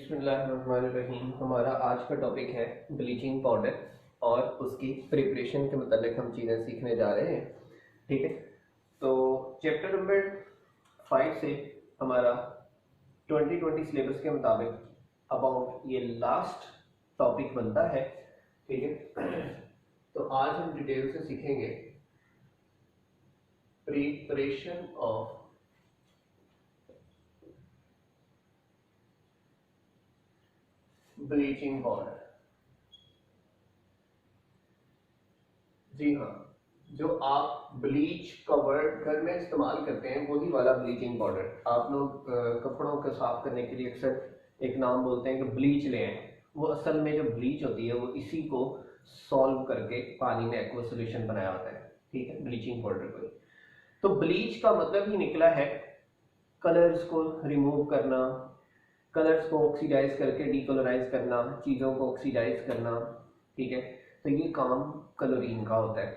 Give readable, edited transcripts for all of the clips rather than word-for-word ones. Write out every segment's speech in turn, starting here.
बिस्मिल्लाहिर्रहमानिर्रहीम। हमारा आज का टॉपिक है ब्लीचिंग पाउडर और उसकी प्रिपरेशन के मतलब हम चीज़ें सीखने जा रहे हैं। ठीक है, तो चैप्टर नंबर 5 से हमारा 2020 सिलेबस के मुताबिक अबाउट ये लास्ट टॉपिक बनता है। ठीक है, तो आज हम डिटेल से सीखेंगे प्रिपरेशन ऑफ ब्लीचिंग पाउडर। जी हाँ, जो आप ब्लीच कवर्ड घर में इस्तेमाल करते हैं वही वाला ब्लीचिंग पाउडर। आप लोग कपड़ों को साफ करने के लिए अक्सर एक नाम बोलते हैं कि ब्लीच ले आए, वो असल में जो ब्लीच होती है वो इसी को सॉल्व करके पानी में एक्वा सोल्यूशन बनाया होता है। ठीक है, ब्लीचिंग पाउडर को। तो ब्लीच का मतलब ही निकला है कलर्स को रिमूव करना, कलर्स को ऑक्सीडाइज करके डीकलराइज करना, चीज़ों को ऑक्सीडाइज करना। ठीक है, तो ये काम क्लोरीन का होता है।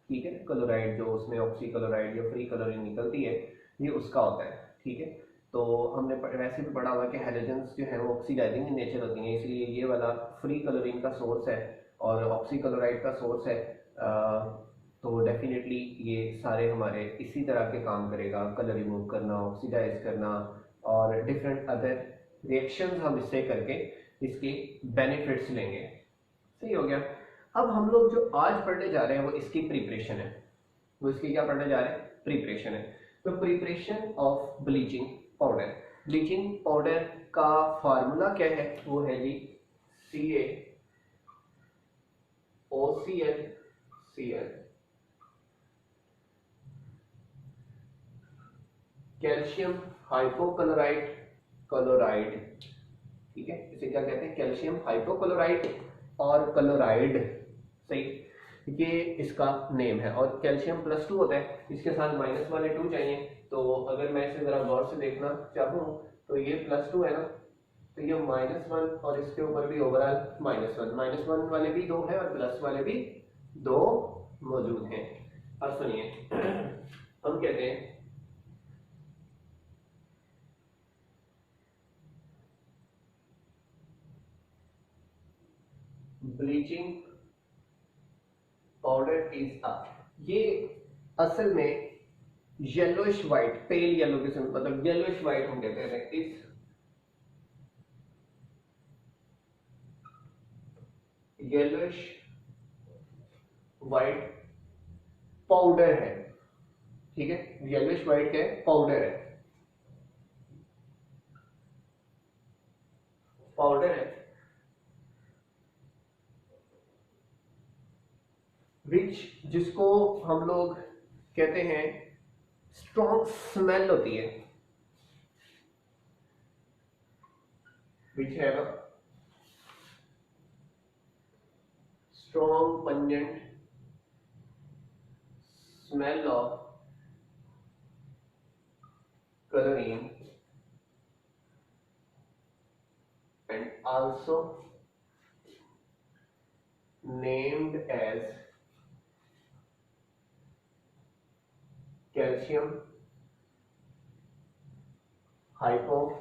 ठीक है, क्लोराइड जो उसमें ऑक्सी क्लोराइड या फ्री क्लोरीन निकलती है ये उसका होता है। ठीक है, तो हमने वैसे भी पढ़ा हुआ कि हैलोजेंस जो है वो ऑक्सीडाइजिंग इन नेचर होती हैं, इसलिए ये वाला फ्री क्लोरीन का सोर्स है और ऑक्सी क्लोराइड का सोर्स है। तो डेफिनेटली ये सारे हमारे इसी तरह के काम करेगा, कलर रिमूव करना, ऑक्सीडाइज करना और डिफरेंट अदर रिएक्शंस हम इससे करके इसके बेनिफिट्स लेंगे। सही हो गया। अब हम लोग जो आज पढ़ने जा रहे हैं वो इसकी प्रिपरेशन है। वो इसकी क्या पढ़ने जा रहे हैं? प्रिपरेशन है। तो preparation of bleaching powder. Bleaching powder का फार्मूला क्या है? वो है जी CaOCl Cl, calcium hypochloride chloride. ठीक है, इसे क्या कहते हैं? कैल्शियम हाइपोक्लोराइड और क्लोराइड। सही, ये इसका नेम है। और कैल्शियम +2 होता है, इसके साथ माइनस वाले 2 चाहिए। तो अगर मैं इसे जरा गौर से देखना चाहूँ तो ये +2 है ना, तो ये -1 और इसके ऊपर भी ओवरऑल -1 वाले भी 2 है और प्लस वाले भी 2 मौजूद हैं। अब सुनिए, हम कहते हैं ब्लीचिंग पाउडर इज ये असल में येलोइश वाइट, पेल येलो किस्म, मतलब येलोइश वाइट हम कहते हैं इस येलोइश वाइट पाउडर है। ठीक है, येलोइश वाइट क्या है? पाउडर है, पाउडर है विच, जिसको हम लोग कहते हैं स्ट्रॉन्ग स्मेल होती है, which have a strong pungent smell of chlorine and also named as calcium hypochlorite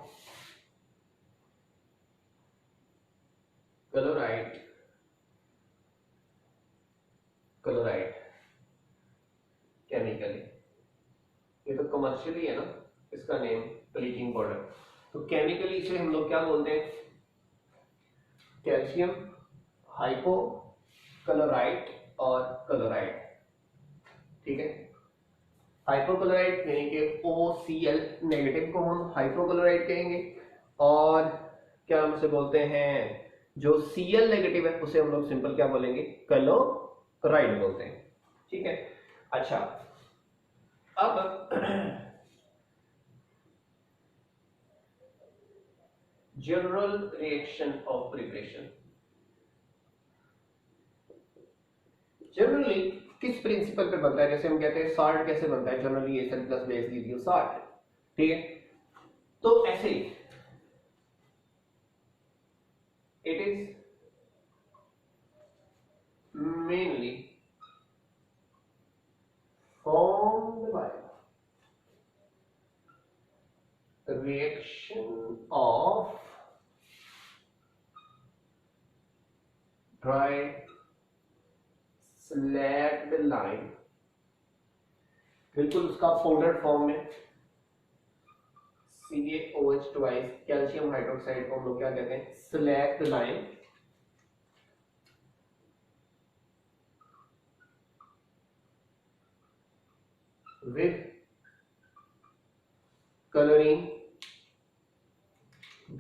chloride chemically. ये तो कमर्शियली है ना इसका नेम, ब्लीचिंग पाउडर। तो केमिकली इसे हम लोग क्या बोलते हैं? कैल्शियम हाइपोक्लोराइट और क्लोराइड। ठीक है, हाइपोक्लोराइट यानी कि OCl नेगेटिव को हम हाइपोक्लोराइट कहेंगे, और क्या हम उसे बोलते हैं, जो Cl नेगेटिव है उसे हम लोग सिंपल क्या बोलेंगे? क्लोराइड बोलते हैं। ठीक है, अच्छा अब general reaction of preparation. Generally किस प्रिंसिपल पे बनता है? जैसे हम कहते हैं साल्ट कैसे बनता है? Generally acid plus base gives you salt. ठीक है, तो ऐसे ही it is mainly formed by reaction of dry slaked lime, बिल्कुल उसका पाउडर फॉर्म में CaOH ट्वाइस कैल्शियम हाइड्रोक्साइड को हम लोग क्या कहते हैं, slaked lime. With colouring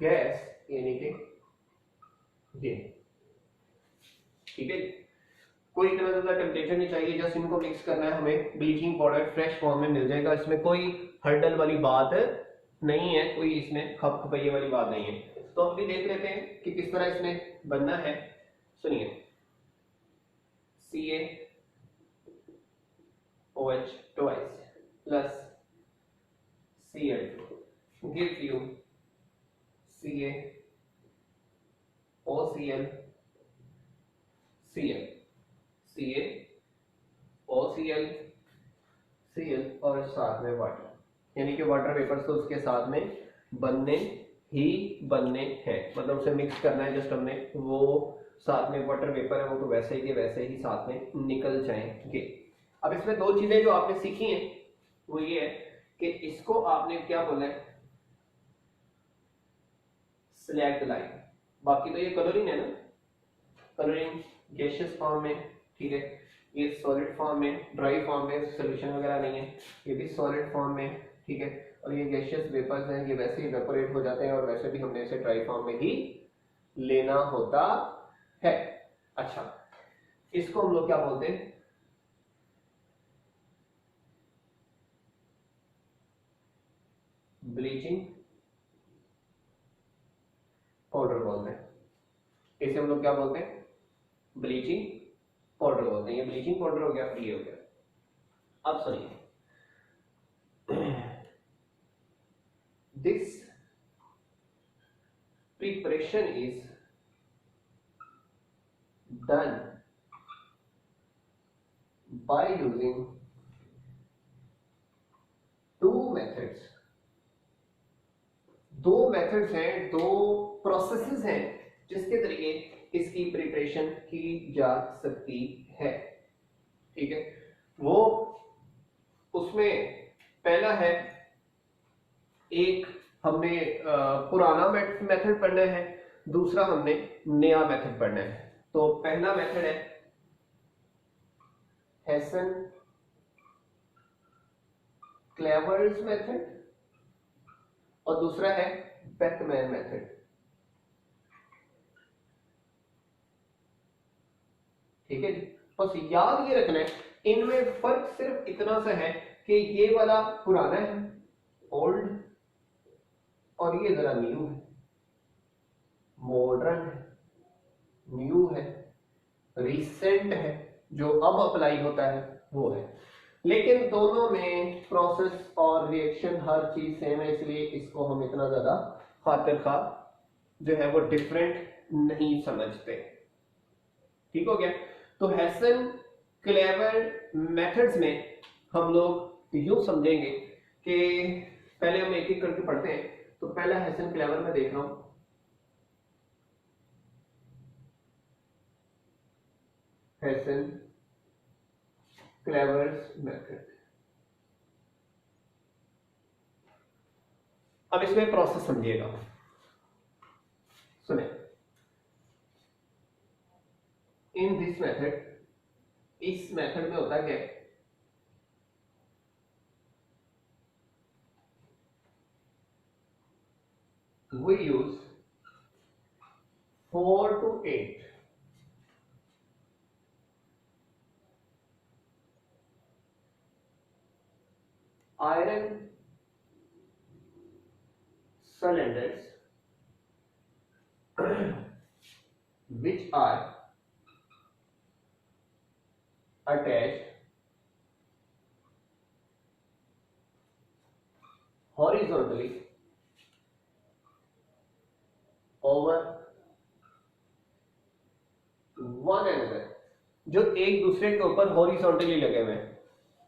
gas यानी कि ये, ठीक है। कोई इतना ज्यादा टेम्परेचर नहीं चाहिए, जस्ट इनको मिक्स करना है हमें, ब्लीचिंग पाउडर फ्रेश फॉर्म में मिल जाएगा। इसमें कोई हर्डल वाली बात नहीं है, कोई इसमें खप खपैये वाली बात नहीं है। तो हम भी देख लेते हैं कि किस तरह इसमें बनना है। सुनिए, CaOH twice plus Cl2 gives you CaOCl Cl CaOCl Cl और साथ में वाटर, यानी कि वाटर वेपर्स तो उसके साथ में बनने ही बनने हैं, मतलब उसे मिक्स करना है। जस्ट हमने वो साथ में वाटर वेपर है वो तो वैसे ही के वैसे ही साथ में निकल जाएंगे। अब इसमें दो चीजें जो आपने सीखी हैं वो ये है कि इसको आपने क्या बोला है, स्लैक्ड लाइन। बाकी तो ये कलरिंग है ना, कलरिंग गैसियस फॉर्म में, ठीक है। ये सॉलिड फॉर्म में, ड्राई फॉर्म में, सोल्यूशन वगैरह नहीं है, ये भी सॉलिड फॉर्म में, ठीक है। और ये गैसियस वेपर्स हैं, ये वैसे ही इवेपोरेट हो जाते हैं और वैसे भी हमने इसे ड्राई फॉर्म में ही लेना होता है। अच्छा, इसको हम लोग क्या बोलते हैं, ब्लीचिंग पाउडर बोलते हैं। इसे हम लोग क्या बोलते हैं, ब्लीचिंग पाउडर बोलते हैं। ये ब्लीचिंग पाउडर हो गया, ये हो गया। अब सुनिए, this preparation is done by using two methods। दो मेथड्स हैं, दो प्रोसेसेस हैं जिसके तरीके इसकी प्रिपरेशन की जा सकती है, ठीक है। वो उसमें पहला है, एक हमने पुराना मेथड पढ़ना है, दूसरा हमने नया मेथड पढ़ना है। तो पहला मेथड है हेसन क्लेवर्स मेथड और दूसरा है बेकमैन मेथड, ठीक है जी। बस याद ये रखना है, इनमें फर्क सिर्फ इतना सा है कि ये वाला पुराना है, ओल्ड, और ये जरा न्यू है, मॉडर्न है, न्यू है, रिसेंट है, जो अब अप्लाई होता है वो है। लेकिन दोनों में प्रोसेस और रिएक्शन हर चीज सेम है, इसलिए इसको हम इतना ज्यादा खातिर खा जो है वो डिफरेंट नहीं समझते, ठीक हो गया। तो हेसन क्लेवर मेथड्स में हम लोग यूं समझेंगे कि पहले हम एक एक करके पढ़ते हैं। तो पहला हेसन क्लेवर में देख रहा हूं, हेसन क्लेवर्स मेथड। अब इसमें प्रोसेस समझिएगा, सुने। इन दिस मेथड, इस मेथड में होता क्या है, we use 4 to 8 iron cylinders which are attached horizontally over one another, जो एक दूसरे के ऊपर हॉरिजॉन्टली लगे हुए हैं,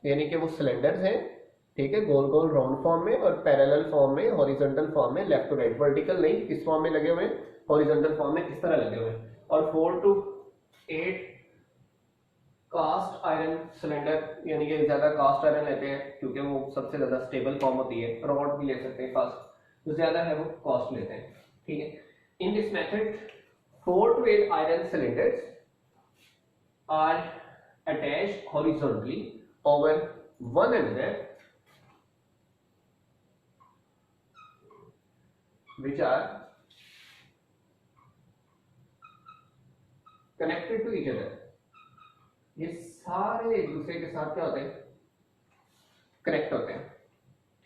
यानी कि वो सिलेंडर्स हैं, ठीक है, गोल गोल राउंड फॉर्म में और पैरेलल फॉर्म में, हॉरिजॉन्टल फॉर्म में, लेफ्ट टू राइट, वर्टिकल नहीं, किस फॉर्म में लगे हुए हैं, हॉरिजॉन्टल फॉर्म में इस तरह लगे हुए हैं। और 4 to 8 कास्ट आयरन सिलेंडर, यानी कि ज्यादा कास्ट आयरन लेते हैं क्योंकि वो सबसे ज्यादा स्टेबल फॉर्म होती है। रॉड भी ले सकते हैं कास्ट, जो ज्यादा है वो कास्ट लेते हैं, ठीक है। In this method 4 to 8 iron cylinders are attached horizontally over one another, which are connected to each other। ये सारे एक दूसरे के साथ क्या होते हैं, कनेक्ट होते हैं,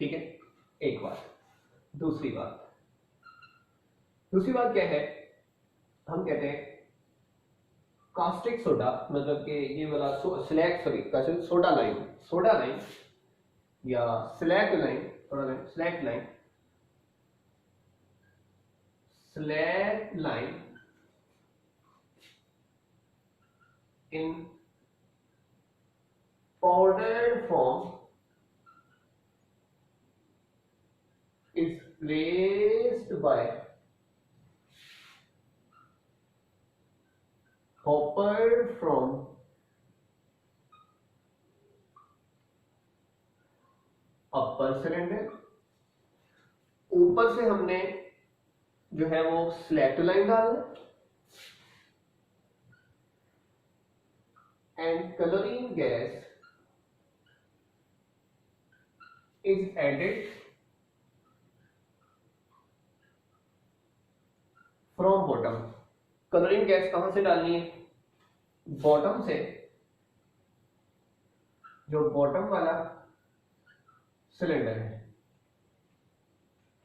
ठीक है। एक बात। दूसरी बात क्या है, हम कहते हैं कास्टिक सोडा, मतलब कि ये वाला स्लैग, सॉरी सोडा लाइन या slag line in powdered form is placed by hopper from upper cylinder। ऊपर से हमने जो है वो स्लैक्टोलाइन डालना, and chlorine gas is added from bottom। chlorine gas कहां से डालनी है, बॉटम से। जो बॉटम वाला सिलेंडर है,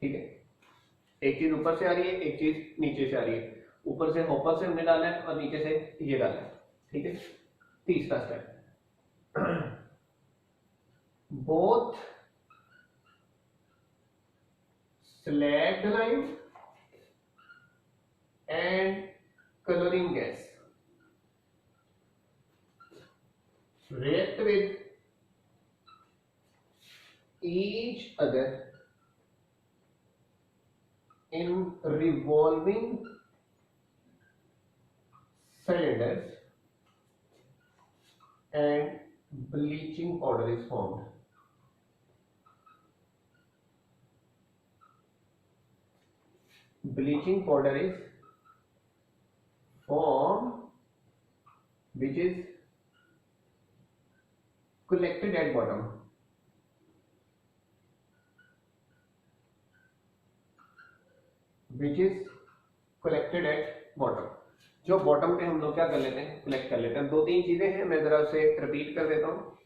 ठीक है, एक चीज ऊपर से आ रही है, एक चीज नीचे से आ रही है। ऊपर से हॉपर से हमने डाला है और नीचे से ये डाला है, ठीक है। तीसरा step, both slagged line and chlorine gas react with each other in revolving cylinders and bleaching powder is formed। bleaching powder is formed which is collected at bottom। which is collected at bottom। जो bottom पे हम लोग क्या कर लेते हैं, collect कर लेते हैं। दो तीन चीजें हैं, मैं जरा उसे रिपीट कर देता हूँ,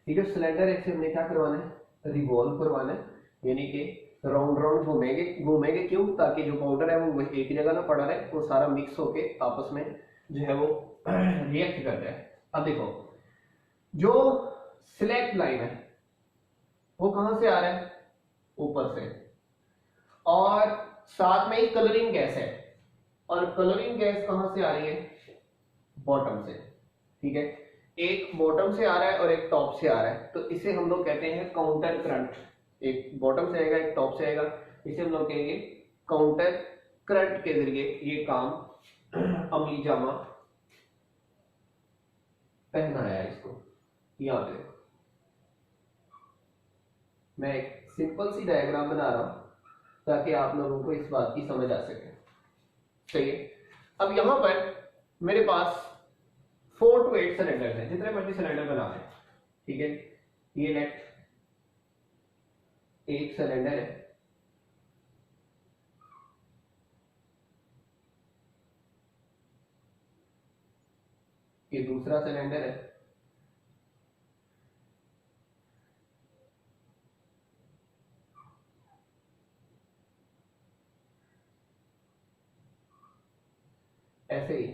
ठीक है। सिलेंडर एक से हमने क्या करवाना है, रिवॉल्व करवाना है, यानी कि राउंड घूमेंगे क्यों, ताकि जो पाउडर है वो एक जगह ना पड़ा रहे, वो सारा मिक्स होके आपस में जो है वो रिएक्ट कर जाए। अब देखो, जो सिलेक्ट लाइन है वो कहां से आ रहा है, ऊपर से, और साथ में ही कलरिंग गैस है, और कलरिंग गैस कहां से आ रही है, बॉटम से, ठीक है। एक बॉटम से आ रहा है और एक टॉप से आ रहा है, तो इसे हम लोग कहते हैं काउंटर करंट। एक बॉटम से आएगा, एक टॉप से आएगा, इसे हम लोग कहेंगे काउंटर करंट के जरिए ये काम अमली जामा पहनाया है इसको। यहां पे मैं एक सिंपल सी डायग्राम बना रहा हूं ताकि आप लोगों को इस बात की समझ आ सके, सही है। अब यहां पर मेरे पास 4 to 8 सिलेंडर हैं, जितने मर्जी सिलेंडर बना लें, ठीक है। ये नेट एक सिलेंडर है, ये दूसरा सिलेंडर है, ऐसे ही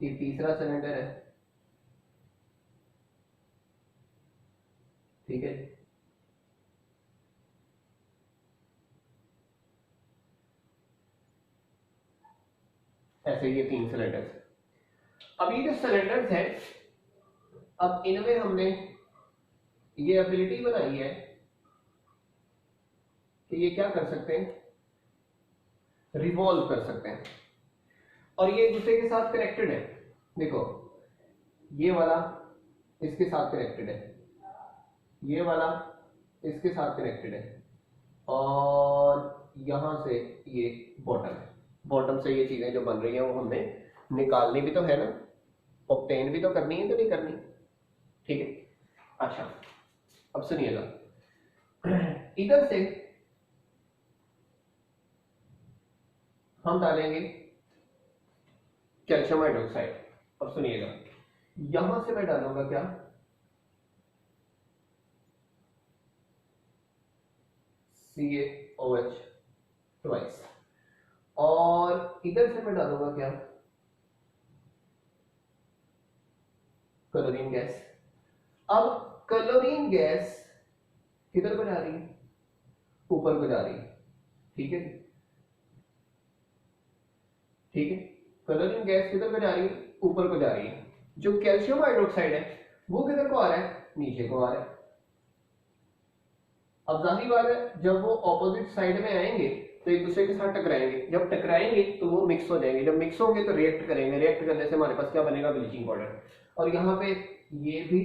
ये तीसरा सिलेंडर है, ठीक है। ऐसे ये 3 सिलेंडर्स। अब ये जो सिलेंडर्स हैं, अब इनमें हमने ये एबिलिटी बनाई है कि ये क्या कर सकते हैं, रिवॉल्व कर सकते हैं। और ये एक दूसरे के साथ कनेक्टेड है। देखो ये वाला इसके साथ कनेक्टेड है, ये वाला इसके साथ कनेक्टेड है, और यहां से ये बॉटम है। बॉटम से ये चीजें जो बन रही हैं वो हमें निकालनी भी तो है ना, ऑब्टेन भी तो करनी है, तो नहीं करनी? ठीक है। अच्छा अब सुनिएगा, इधर से हम डालेंगे कैल्शियम हाइड्रोक्साइड। अब सुनिएगा, यहां से मैं डालूंगा क्या, CaOH ट्वाइस, और इधर से मैं डालूंगा क्या, क्लोरीन गैस। अब क्लोरीन गैस किधर को जा रही है, ऊपर को जा रही है। ठीक है, ठीक है, क्लोरीन गैस किधर को जा रही है, ऊपर को जा रही है। जो कैल्शियम हाइड्रोक्साइड है वो किधर को आ रहा है, नीचे को आ रहा है। अब जाहिर बात है जब वो ऑपोजिट साइड में आएंगे तो एक दूसरे के साथ टकराएंगे, जब टकराएंगे तो वो मिक्स हो जाएंगे, जब मिक्स होंगे तो रिएक्ट करेंगे, रिएक्ट करने से हमारे पास क्या बनेगा, ब्लीचिंग पाउडर। और यहाँ पे ये भी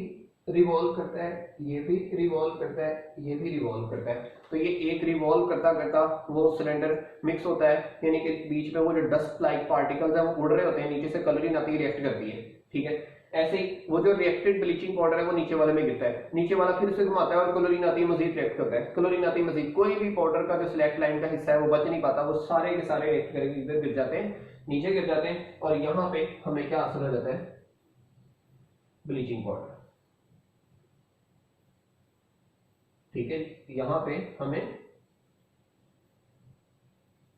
रिवॉल्व करता है, ये भी रिवॉल्व करता है, ये भी रिवॉल्व करता है, तो ये एक रिवॉल्व करता करता वो सिलेंडर मिक्स होता है, यानी कि बीच में वो जो डस्ट लाइक पार्टिकल्स हैं वो उड़ रहे होते हैं, नीचे से क्लोरीन आती है, रिएक्ट करती है। ठीक है, ऐसे ही वो जो रिएक्टेड ब्लीचिंग पाउडर है वो नीचे वाले में गिरता है, नीचे वाला फिर से घुमाता है और क्लोरीन आती है, मजीद रिएक्ट करता है, क्लोरीन आती है मजीद। कोई भी पाउडर का जो सिलेक्ट लाइन का हिस्सा है वो बच नहीं पाता, वो सारे के सारे रिएक्ट करके इधर गिर जाते हैं, नीचे गिर जाते हैं, और यहाँ पे हमें क्या हासिल हो जाता है, ब्लीचिंग पाउडर। ठीक है, यहां पे हमें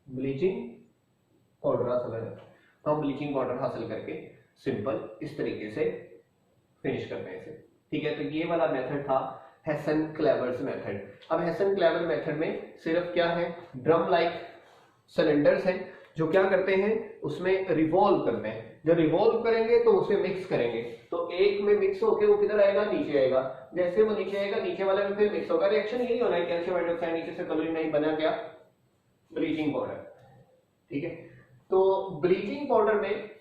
ब्लीचिंग पाउडर हासिल हो जाता है। तो हम ब्लीचिंग पाउडर हासिल करके सिंपल इस तरीके से फिनिश करते हैं इसे। ठीक है, तो ये वाला मेथड था हेसन क्लेवर्स मेथड। अब हेसन क्लेवर मेथड में सिर्फ क्या है, ड्रम लाइक सिलेंडर्स हैं जो क्या करते हैं, उसमें रिवॉल्व करते हैं, जब रिवॉल्व करेंगे तो उसे मिक्स करेंगे, तो एक में मिक्स होकर वो किधर आएगा, नीचे आएगा, जैसे वो नीचे आएगा नीचे वाले में फिर मिक्स होगा। रिएक्शन यही होना है, कैल्शियम हाइड्रोक्साइड नीचे से क्लोरीन नहीं बना क्या, ब्लीचिंग पाउडर। ठीक है, तो ब्लीचिंग पाउडर में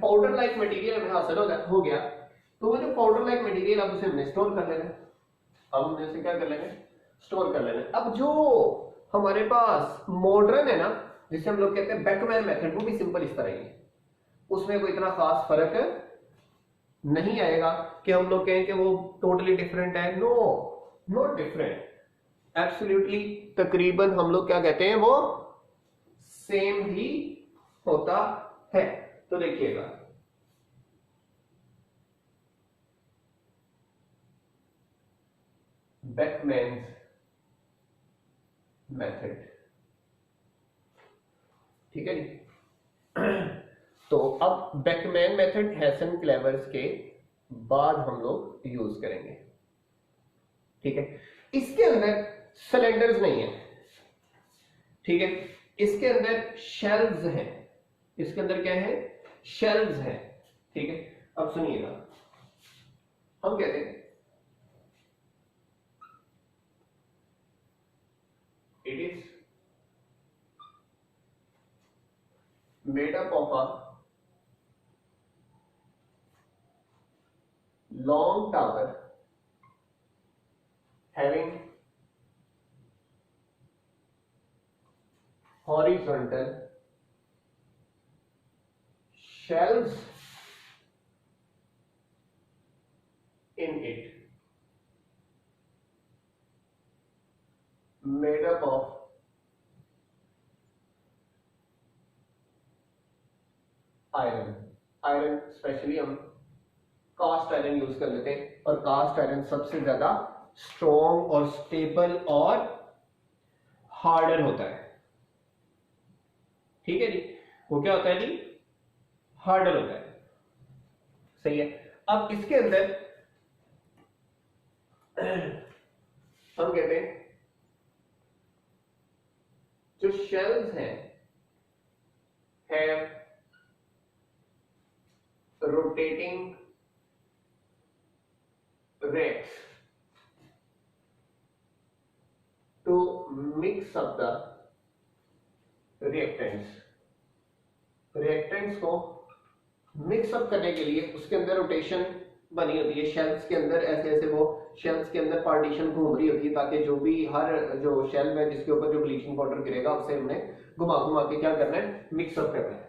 पाउडर लाइक मटेरियल हमें हासिल हो गया, तो वो जो पाउडर लाइक मटेरियल अब उसे हमने स्टोर कर लेना है। अब हमने उसे क्या कर लेना है, स्टोर कर लेना है। अब जो हमारे पास मॉडर्न है ना, जिसे हम लोग कहते हैं बेकमैन मेथड, वो भी सिंपल इस तरह ही है, उसमें कोई इतना खास फर्क नहीं आएगा कि हम लोग कहें कि वो टोटली डिफरेंट है। नो, नॉट डिफरेंट, एब्सोल्युटली तकरीबन हम लोग क्या कहते हैं, वो सेम ही होता है। तो देखिएगा, बेकमैन्स मेथड, ठीक है जी। तो अब बेकमैन मेथड हेसन क्लेवर्स के बाद हम लोग यूज करेंगे। ठीक है, इसके अंदर सिलेंडर्स नहीं है, ठीक है, इसके अंदर शेल्व्स हैं, इसके अंदर क्या है, शेल्व्स हैं। ठीक है, अब सुनिएगा, हम कहते हैं it is made up of a long tower having horizontal shelves in it, made up of iron specially हम कास्ट आयरन यूज कर लेते हैं, और कास्ट आयरन सबसे ज्यादा स्ट्रॉन्ग और स्टेबल और हार्डर होता है। ठीक है जी, वो क्या होता है जी, हार्डर होता है। सही है, अब इसके अंदर हम कहते हैं जो शेल्स हैं have rotating racks to mix up the reactants, reactants को मिक्सअप करने के लिए उसके अंदर रोटेशन बनी होती है शेल्स के अंदर, ऐसे ऐसे वो शेल्स के अंदर पार्टीशन घूम रही होती है ताकि जो भी हर जो शेल में जिसके ऊपर जो ब्लीचिंग पाउडर गिरेगा उसे हमने घुमा घुमा के क्या करना है, मिक्सअप करना है।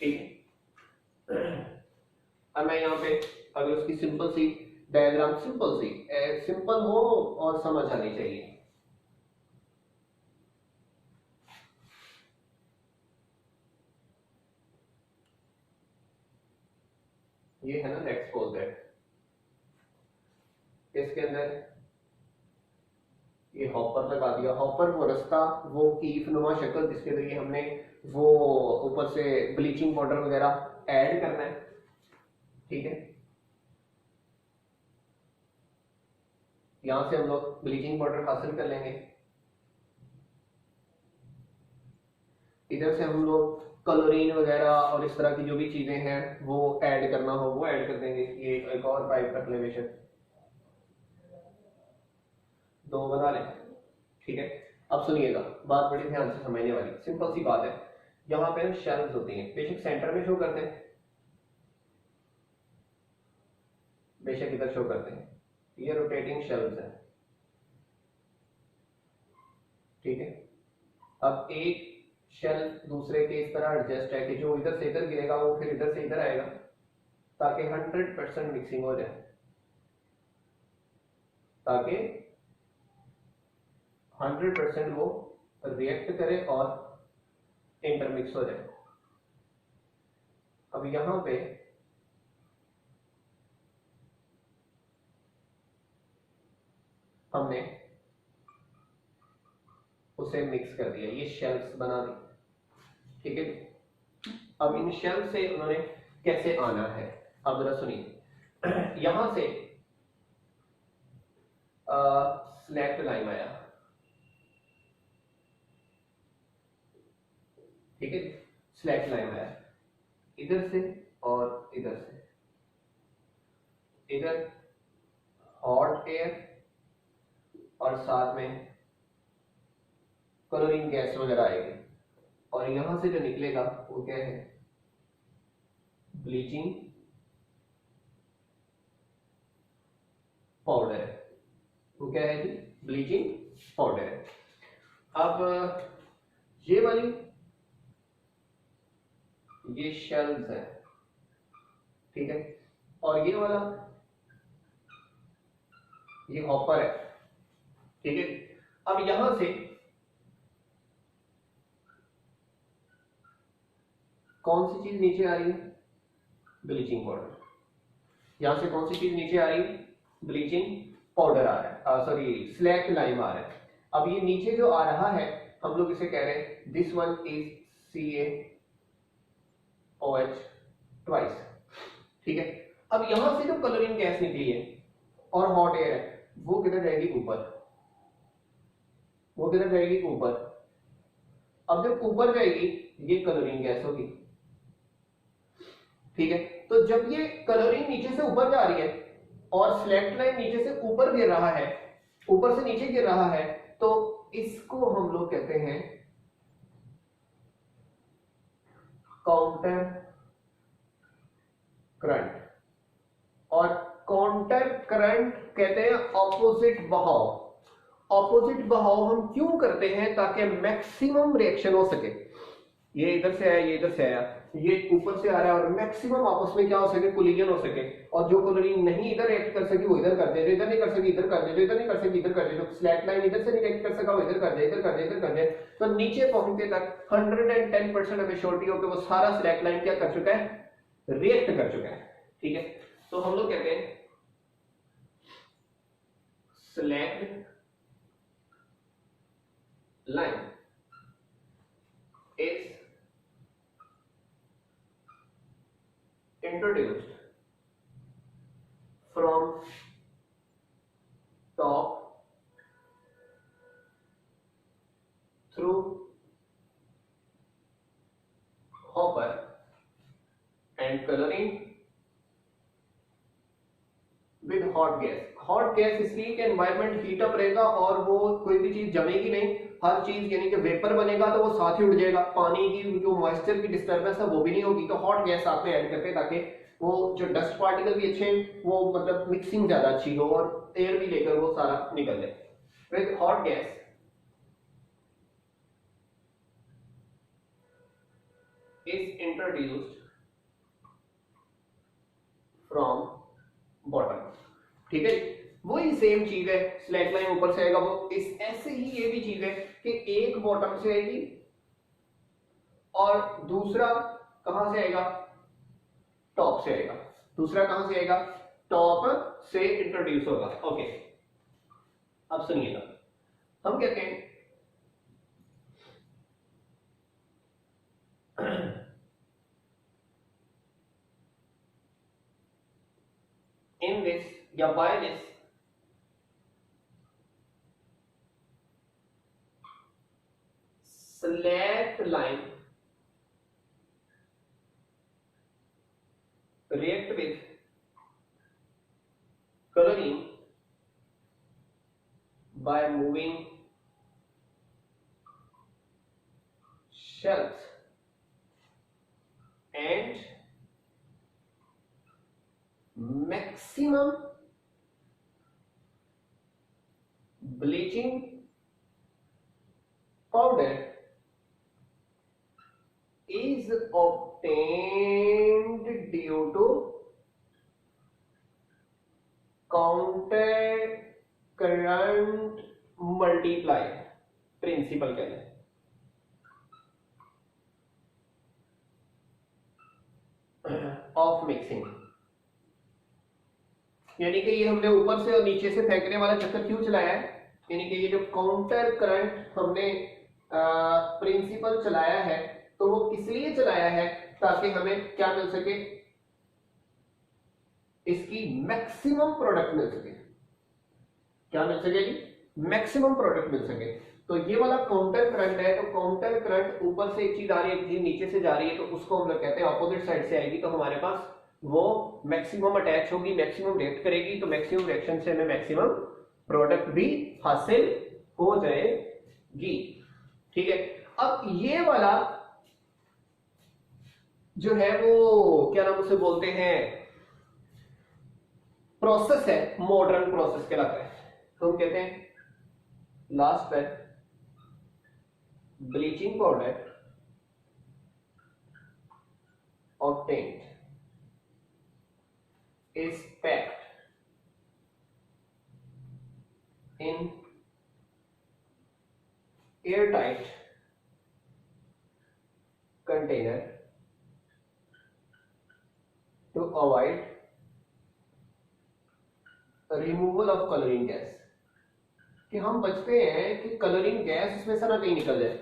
ठीक है, अब मैं यहाँ पे अगर उसकी सिंपल सी डायग्राम, सिंपल हो और समझ आनी चाहिए। ये है ना नेक्स्ट पोल दैट, इसके अंदर ये हॉपर लगा दिया। हॉपर वो रास्ता, वो कीफ नुमा शक्ल जिसके जरिए हमने वो ऊपर से ब्लीचिंग पाउडर वगैरह ऐड करना है। ठीक है, यहां से हम लोग ब्लीचिंग पाउडर हासिल कर लेंगे, इधर से हम लोग क्लोरीन वगैरह और इस तरह की जो भी चीजें हैं वो ऐड करना हो वो ऐड कर देंगे। ये एक और पाइप रख ले बेशक, दो बना लें। ठीक है, अब सुनिएगा, बात बड़ी ध्यान से समझने वाली, सिंपल सी बात है। यहाँ पे शेल्व्स होती हैं, बेशक सेंटर में शो करते हैं, बेशक इधर शो करते हैं, ये रोटेटिंग शेल्व्स है। ठीक है, अब एक शेल दूसरे के इस तरह एडजस्ट है कि जो इधर से इधर गिरेगा वो फिर इधर से इधर आएगा ताकि 100% मिक्सिंग हो जाए, ताकि 100% वो रिएक्ट करे और इंटरमिक्स हो जाए। अब यहां पे हमने उसे मिक्स कर दिया, ये शेल्स बना दी। ठीक है, अब इन शेल से उन्होंने कैसे आना है, अब जरा सुनिए। यहां से स्लैक्ड लाइन आया। ठीक है, स्लैक्ड लाइन आया इधर से और इधर से, इधर हॉट एयर और साथ में क्लोरीन गैस वगैरह आएगी, और यहां से जो निकलेगा वो क्या है, ब्लीचिंग पाउडर है। वो क्या है जी, ब्लीचिंग पाउडर है। अब ये वाली ये शेल्स है। ठीक है, और ये वाला ये हॉपर है। ठीक है, अब यहां से कौन सी चीज नीचे आ रही है, ब्लीचिंग पाउडर। यहां से कौन सी चीज नीचे आ रही है, ब्लीचिंग पाउडर आ रहा है, सॉरी स्लैक्ड लाइम आ रहा है। अब ये नीचे जो आ रहा है हम लोग इसे कह रहे हैं this one is CaOH twice. ठीक है, अब यहां से जो क्लोरीन गैस निकली है और हॉट एयर है वो किधर जाएगी, ऊपर। वो किधर जाएगी, ऊपर। अब जब ऊपर जाएगी ये क्लोरीन गैस होगी। ठीक है, तो जब ये क्लोरीन नीचे से ऊपर जा रही है और स्लैक्ड लाइन नीचे से ऊपर गिर रहा है, ऊपर से नीचे गिर रहा है, तो इसको हम लोग कहते हैं काउंटर करंट। और काउंटर करंट कहते हैं ऑपोजिट बहाव। ऑपोजिट बहाव हम क्यों करते हैं, ताकि मैक्सिमम रिएक्शन हो सके। ये इधर से आया, ये इधर से आया, ये ऊपर से आ रहा है, और मैक्सिमम आपस में क्या हो सके, कोलिजन हो सके। और जो क्लोरीन नहीं इधर रिएक्ट कर सकी वो इधर कर दे, जो इधर नहीं कर सकी इधर कर दे, जो इधर नहीं कर सकी इधर कर दे, जो स्लैक लाइन इधर से नहीं रिएक्ट कर सका वो इधर कर दे, इधर कर दे, इधर कर दे। तो नीचे पहुंचते तक 110% ऑफ श्योरिटी होकर वो सारा स्लैक लाइन क्या कर चुका है, रिएक्ट कर चुका है। ठीक है, तो हम लोग कहते हैं slaked line is introduced from top through hopper and coloring with hot gas। Hot gas इसलिए कि एनवायरमेंट हीट अप रहेगा और वो कोई भी चीज जमेगी नहीं, हर चीज यानी कि वेपर बनेगा तो वो साथ ही उड़ जाएगा, पानी की जो मॉइस्चर की डिस्टर्बेंस है वो भी नहीं होगी, तो हॉट गैस साथ में ऐड करते हैं ताकि वो जो डस्ट पार्टिकल भी अच्छे, वो मतलब मिक्सिंग ज्यादा अच्छी हो और एयर भी लेकर वो सारा निकल जाए। With hot gas is introduced from bottom. ठीक है, वही सेम चीज है, स्लैक लाइन ऊपर से आएगा, वो इस ऐसे ही ये भी चीज है कि एक बॉटम से आएगी और दूसरा कहां से आएगा, टॉप से आएगा। दूसरा कहां से आएगा, टॉप से इंट्रोड्यूस होगा। ओके, अब सुनिएगा, हम कहते हैं in this या by this slacked line react with coloring by moving shells and maximum bleaching powder is obtained due to counter current multiply principle कहते हैं। ऑफ मिक्सिंग, यानी कि ये हमने ऊपर से और नीचे से फेंकने वाला चक्कर क्यों चलाया है, यानी कि ये जो काउंटर करंट हमने प्रिंसिपल चलाया है तो वो किस लिए चलाया है, ताकि हमें क्या मिल सके, इसकी मैक्सिमम प्रोडक्ट मिल सके। क्या मिल सके जी, मैक्सिमम प्रोडक्ट मिल सके। तो ये वाला काउंटर करंट है, तो काउंटर करंट ऊपर से एक चीज आ रही है, एक चीज नीचे से जा रही है, तो उसको हम लोग कहते हैं ऑपोजिट साइड से आएगी तो हमारे पास वो मैक्सिमम अटैच होगी, मैक्सिमम रिएक्ट करेगी, तो मैक्सिमम रिएक्शन से हमें मैक्सिमम प्रोडक्ट भी हासिल हो जाएगी। ठीक है, अब ये वाला जो है वो क्या नाम उसे बोलते हैं, प्रोसेस है, मॉडर्न प्रोसेस कहलाता है। तो हम कहते हैं लास्ट पर bleaching powder obtained is packed in airtight container to avoid removal of coloring gas, कि हम बचते हैं कि कलरिंग गैस इसमें से ना कहीं निकल जाए।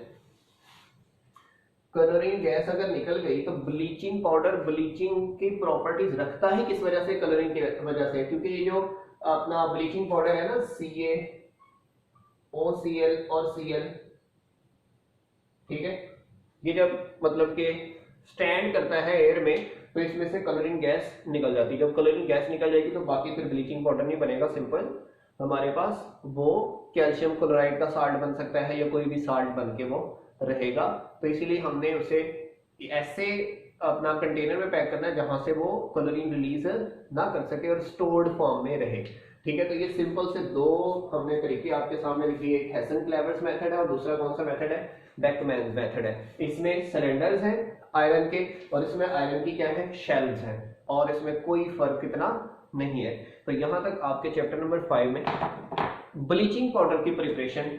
कलरिंग गैस अगर निकल गई तो ब्लीचिंग पाउडर ब्लीचिंग की प्रॉपर्टीज रखता है किस वजह से, कलरिंग की वजह से, क्योंकि ये जो अपना ब्लीचिंग पाउडर है ना Ca OCl और Cl, ठीक है, ये जब मतलब के स्टैंड करता है एयर में तो इसमें से कलरिंग गैस निकल जाती है। जब कलरिंग गैस निकल जाएगी तो बाकी फिर ब्लीचिंग पाउडर नहीं बनेगा, सिंपल हमारे पास वो कैल्शियम क्लोराइड का साल्ट बन सकता है या कोई भी साल्ट बन के वो रहेगा। तो इसीलिए हमने उसे ऐसे अपना कंटेनर में पैक करना है जहां से वो कलरिंग रिलीज ना कर सके और स्टोर्ड फॉर्म में रहे। ठीक है, तो ये सिंपल से दो हमने तरीके आपके सामने लिखी है, एक हेसन-क्लेवर्स मेथड है और दूसरा कौन सा मेथड है, बेकमैन मेथड है। इसमें सिलेंडर्स हैं आयरन के और इसमें आयरन की क्या है, शेल्स हैं, और इसमें कोई फर्क इतना नहीं है। तो यहां तक आपके चैप्टर नंबर 5 में ब्लीचिंग पाउडर की प्रिपरेशन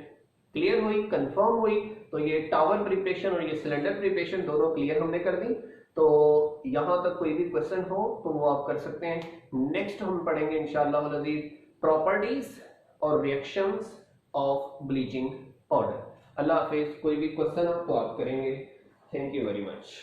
क्लियर हुई, कंफर्म हुई। तो ये टावर प्रिपरेशन और ये सिलेंडर प्रिपरेशन दोनों क्लियर हमने कर दी। तो यहां तक कोई भी क्वेश्चन हो तो वो आप कर सकते हैं। नेक्स्ट हम पढ़ेंगे इंशाअल्लाह वल अजीज प्रॉपर्टीज और रिएक्शंस ऑफ ब्लीचिंग पाउडर। अल्लाह हाफिज। कोई भी क्वेश्चन हो तो आप करेंगे। Thank you very much.